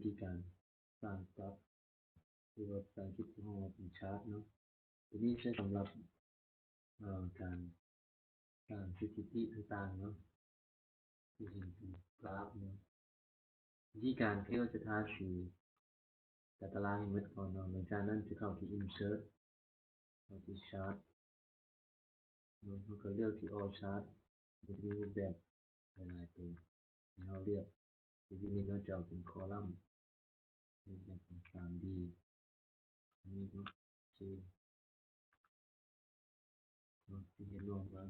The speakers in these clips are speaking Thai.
ธีการสร้างกราฟหรือว่าภาษาอังกฤษที่เรียกว่าเป็นชาร์ตเนาะตัวนี้ใช้สำหรับการสร้างสถิติต่างๆเนาะที่เห็นเป็นกราฟเนาะวิธีการที่เราจะทาสีแต่ตารางให้หมดก่อนเนาะหลังจากนั้นจะเข้าที่ insert เข้าที่ chart เนาะแล้วก็เลือกที่ all chart มันจะมีรูปแบบหลายๆตัวให้เราเลือกทีนี้เราจะเอาเป็นคอลัมน์เป็นแบบ 3D อันนี้เนาะที่เนาะที่เห็นรวมกัน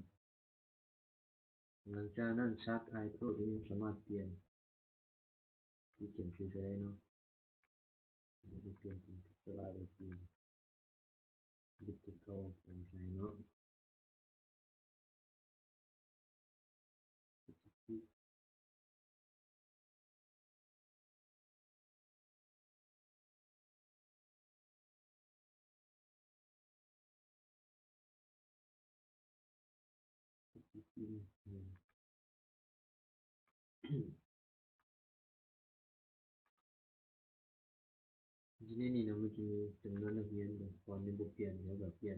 หลังจากนั้น chart title นี้สามารถเปลี่ยนที่เขียนชื่อได้เนาะมันจะเปลี่ยนเป็นสไลด์เป็นดิจิทัลเป็นไงเนาะทีนี้นี่นะมันจะมีจำนวนนักเรียนตอนนี้บุกเปลี่ยนแล้วแบบเปลี่ยน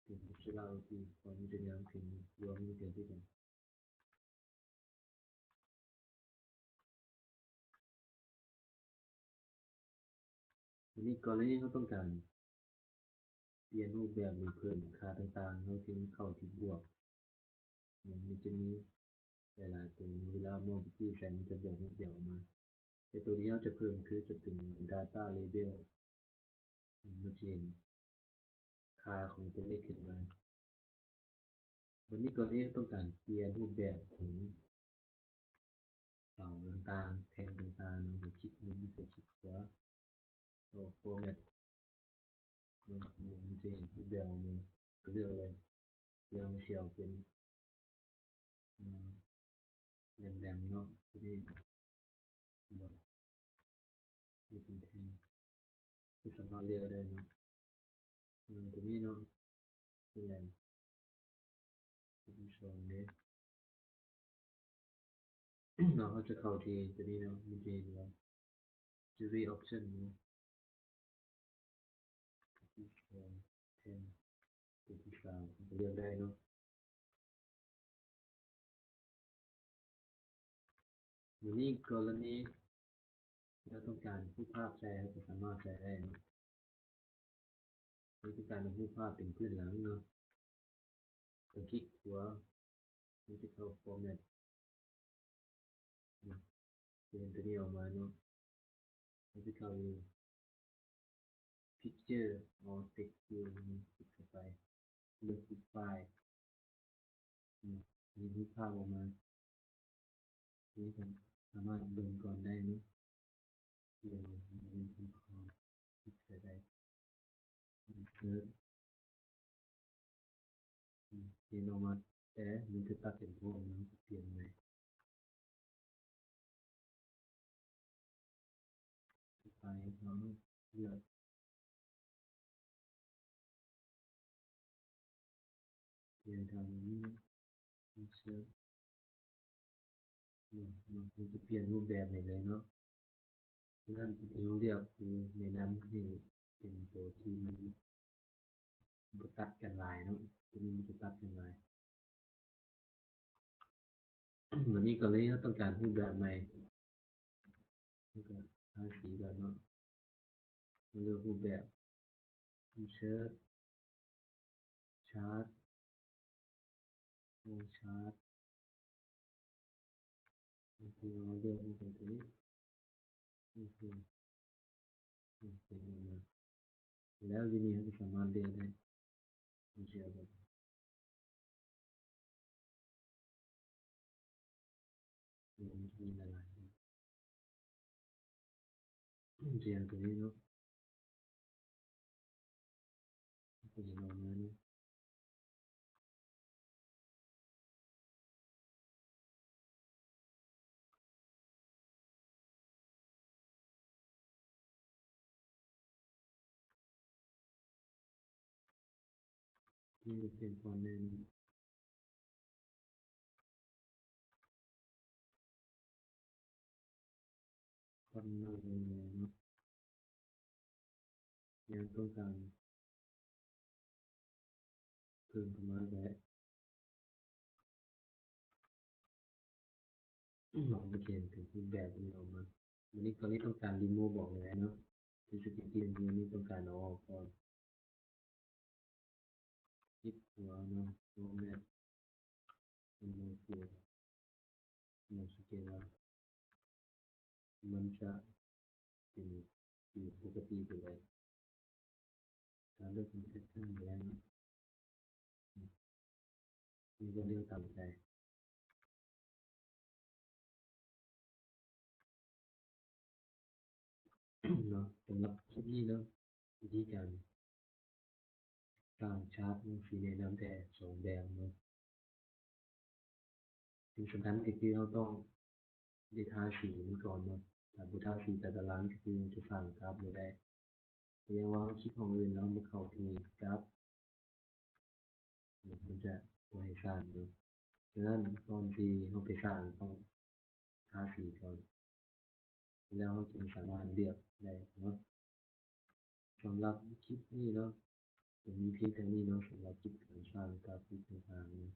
เป็นสไลด์ที่ตอนนี้จะยังถึงรวมมีเดียวด้วยกันทีนี้กรณีเขาต้องการเปลี่ยนรูปแบบหรือเพิ่มค่าต่างๆเขาจึงเข้าที่บวกมันจะมีหลายๆตัวเวลามองที่แสงจะบวกรูปเดียวออกมาแต่ตัวนี้เราจะเพิ่มคือจะเป็น data label มันจะเห็นค่าของตัวเลขขึ้นมาวันนี้กรณีต้องการเปลี่ยนรูปแบบของเสาต่างๆแทนต่างๆหรือคลิกนี้จะคลิกขวาตัวโฟร์แมตมันจะเห็นรูปแบบมันก็เลือกเลยเรื่องเชียวเป็นแดงๆเนาะที่นี่หมดที่เป็นแทนที่สามารถเลือกได้เนาะตัวนี้เนาะเป็นแรงที่สองเนี่ยเราก็จะเข้าที่ตัวนี้เนาะมันจะเห็นว่า jury option เนาะที่สองแทนตัวที่สามเลือกได้เนาะวันนี้กรณีเราต้องการผู้ภาพแชร์ก็สามารถแชร์ได้เนาะเราต้องการผู้ภาพเป็นพื้นหลังเนาะก็คลิกขวามันจะเข้า format เป็นตัวนี้ออกมาเนาะมันจะเข้า picture or text คลิกเข้าไปเลือกที่ไฟล์มีรูปภาพออกมาที่สามารถดูก่อนได้เนาะเดี๋ยวเป็นที่คอคลิกไปได้เซิร์ชเห็นออกมาแต่มันจะตัดเป็นพวกนั้นเปลี่ยนไหมไปเราเลือกเปลี่ยนทางนี้เซิร์ชมันจะเปลี่ยนรูปแบบไปเลยเนาะนั่นที่เราเรียกคือในนั้นที่เป็นตัวที่มันตัดกันลายเนาะตัวนี้มันจะตัดกันลายวันนี้ก็เลยต้องการรูปแบบใหม่แล้วก็ทาสีแบบเนาะเลือกรูปแบบเชิร์ตชาร์ตชาร์ตคือเราเลือกรูปแบบตัวนี้นี่คือเป็นมาแล้วทีนี้เราสามารถเลือกได้เชื่อแบบมีหลายเรียงตัวนี้เนาะเป็นออกมาเนาะนี่เป็นฟอนต์แนน คนมาเลยเนาะยังต้องการเพิ่มเข้ามาแบบลองไปเขียนถึงรูปแบบนี้ออกมาวันนี้ตอนนี้ต้องการรีโมทบอกเลยเนาะที่สกิปปี้วันนี้ต้องการเอาออกก่อนคลิปหัวเนาะโฟร์แมตเป็นโมเดลโมสเกลมันจะเป็นอยู่ปกติไปเลยการเลือกเป็นแพทเทิร์นแล้วนี่ก็เรื่องตามใจเนาะสำหรับคลิปนี้เนาะวิธีการสร้างชาร์ตสีแนะนำแต่สองแบบเนาะสิ่งสำคัญก็คือเราต้องได้ทาสีมันก่อนเนาะถ้าบ่ทาสีแต่ตารางก็คือจะสร้างกราฟบ่ได้แต่ยังว่าคลิปของอื่นเราบ่เข้าถึงกราฟมันจะบ่ให้สร้างเนาะฉะนั้นก่อนที่เราไปสร้างต้องทาสีก่อนแล้วเราจึงสามารถเลือกได้เนาะสำหรับคลิปนี้เนาะจะมีเพียงแค่นี้เนาะสำหรับคลิปการสร้างกราฟิกต่างๆเนาะ